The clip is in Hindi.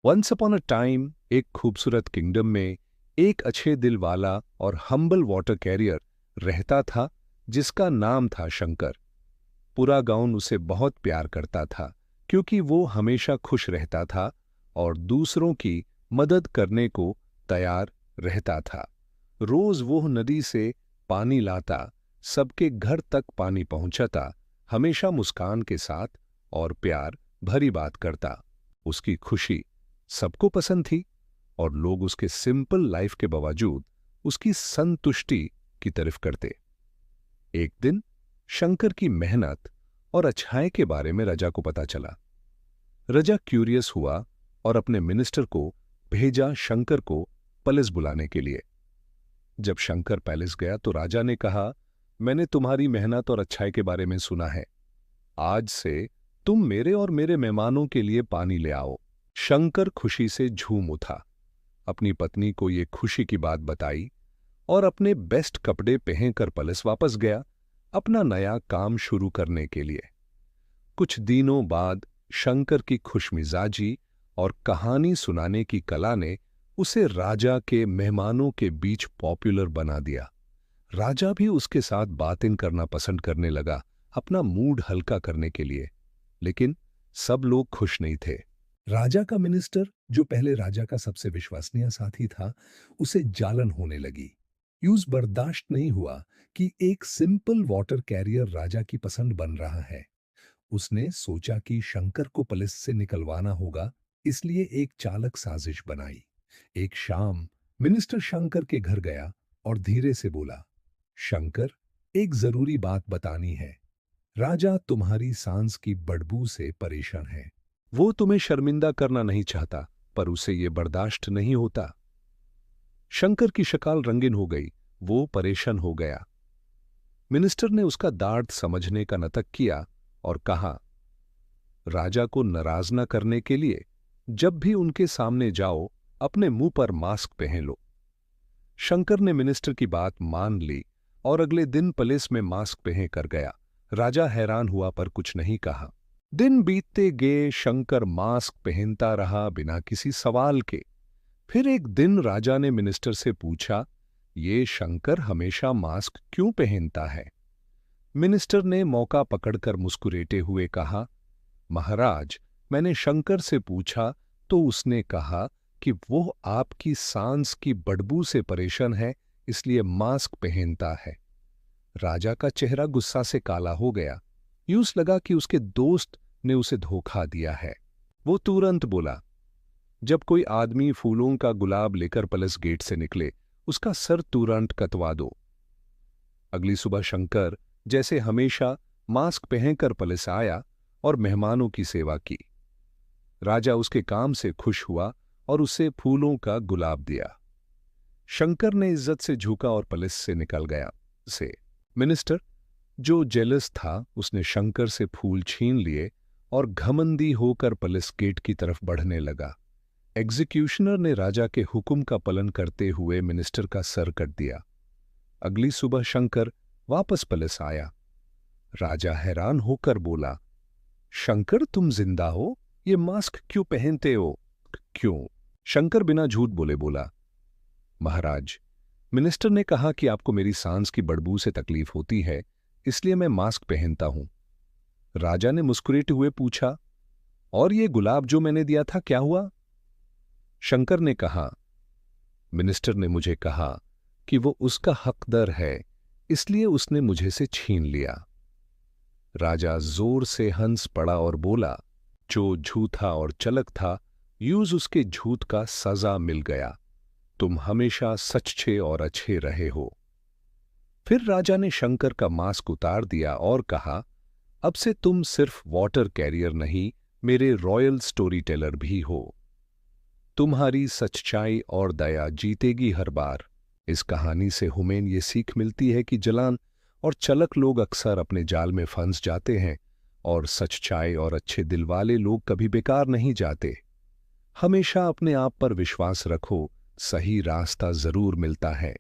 वंस अपॉन अ टाइम एक खूबसूरत किंगडम में एक अच्छे दिल वाला और हम्बल वाटर कैरियर रहता था जिसका नाम था शंकर। पूरा गांव उसे बहुत प्यार करता था क्योंकि वो हमेशा खुश रहता था और दूसरों की मदद करने को तैयार रहता था। रोज वो नदी से पानी लाता, सबके घर तक पानी पहुंचाता, हमेशा मुस्कान के साथ और प्यार भरी बात करता। उसकी खुशी सबको पसंद थी और लोग उसके सिंपल लाइफ के बावजूद उसकी संतुष्टि की तारीफ करते। एक दिन शंकर की मेहनत और अच्छाई के बारे में राजा को पता चला। राजा क्यूरियस हुआ और अपने मिनिस्टर को भेजा शंकर को पैलेस बुलाने के लिए। जब शंकर पैलेस गया तो राजा ने कहा, मैंने तुम्हारी मेहनत और अच्छाई के बारे में सुना है। आज से तुम मेरे और मेरे मेहमानों के लिए पानी ले आओ। शंकर खुशी से झूम उठा, अपनी पत्नी को ये खुशी की बात बताई और अपने बेस्ट कपड़े पहनकर पैलेस वापस गया अपना नया काम शुरू करने के लिए। कुछ दिनों बाद शंकर की खुशमिजाजी और कहानी सुनाने की कला ने उसे राजा के मेहमानों के बीच पॉपुलर बना दिया। राजा भी उसके साथ बातें करना पसंद करने लगा, अपना मूड हल्का करने के लिए। लेकिन सब लोग खुश नहीं थे। राजा का मिनिस्टर, जो पहले राजा का सबसे विश्वसनीय साथी था, उसे जलन होने लगी। यूं बर्दाश्त नहीं हुआ कि एक सिंपल वाटर कैरियर राजा की पसंद बन रहा है। उसने सोचा कि शंकर को पैलेस से निकलवाना होगा, इसलिए एक चालक साजिश बनाई। एक शाम मिनिस्टर शंकर के घर गया और धीरे से बोला, शंकर, एक जरूरी बात बतानी है। राजा तुम्हारी सांस की बदबू से परेशान है। वो तुम्हें शर्मिंदा करना नहीं चाहता, पर उसे ये बर्दाश्त नहीं होता। शंकर की शक्ल रंगीन हो गई, वो परेशान हो गया। मिनिस्टर ने उसका दर्द समझने का नाटक किया और कहा, राजा को नाराज न करने के लिए जब भी उनके सामने जाओ अपने मुंह पर मास्क पहन लो। शंकर ने मिनिस्टर की बात मान ली और अगले दिन पैलेस में मास्क पहन कर गया। राजा हैरान हुआ पर कुछ नहीं कहा। दिन बीतते गए, शंकर मास्क पहनता रहा बिना किसी सवाल के। फिर एक दिन राजा ने मिनिस्टर से पूछा, ये शंकर हमेशा मास्क क्यों पहनता है? मिनिस्टर ने मौका पकड़कर मुस्कुराते हुए कहा, महाराज, मैंने शंकर से पूछा तो उसने कहा कि वो आपकी सांस की बदबू से परेशान है, इसलिए मास्क पहनता है। राजा का चेहरा गुस्सा से काला हो गया। यूं लगा कि उसके दोस्त ने उसे धोखा दिया है। वो तुरंत बोला, जब कोई आदमी फूलों का गुलाब लेकर पैलेस गेट से निकले, उसका सर तुरंत कटवा दो। अगली सुबह शंकर जैसे हमेशा मास्क पहनकर पैलेस आया और मेहमानों की सेवा की। राजा उसके काम से खुश हुआ और उसे फूलों का गुलाब दिया। शंकर ने इज्जत से झुका और पैलेस से निकल गया। मिनिस्टर, जो जेलस था, उसने शंकर से फूल छीन लिए और घमंडी होकर पैलेस गेट की तरफ बढ़ने लगा। एग्जीक्यूशनर ने राजा के हुक्म का पालन करते हुए मिनिस्टर का सर कट दिया। अगली सुबह शंकर वापस पैलेस आया। राजा हैरान होकर बोला, शंकर, तुम जिंदा हो? ये मास्क क्यों पहनते हो? क्यों? शंकर बिना झूठ बोले बोला, महाराज, मिनिस्टर ने कहा कि आपको मेरी सांस की बदबू से तकलीफ होती है, इसलिए मैं मास्क पहनता हूं। राजा ने मुस्कुराते हुए पूछा, और ये गुलाब जो मैंने दिया था, क्या हुआ? शंकर ने कहा, मिनिस्टर ने मुझे कहा कि वो उसका हकदार है, इसलिए उसने मुझे से छीन लिया। राजा जोर से हंस पड़ा और बोला, जो झूठा और चलक था, यूज उसके झूठ का सजा मिल गया। तुम हमेशा सच्चे और अच्छे रहे हो। फिर राजा ने शंकर का मास्क उतार दिया और कहा, अब से तुम सिर्फ वाटर कैरियर नहीं, मेरे रॉयल स्टोरी टेलर भी हो। तुम्हारी सच्चाई और दया जीतेगी हर बार। इस कहानी से हमें ये सीख मिलती है कि जलान और चलक लोग अक्सर अपने जाल में फंस जाते हैं और सच्चाई और अच्छे दिल वाले लोग कभी बेकार नहीं जाते। हमेशा अपने आप पर विश्वास रखो, सही रास्ता जरूर मिलता है।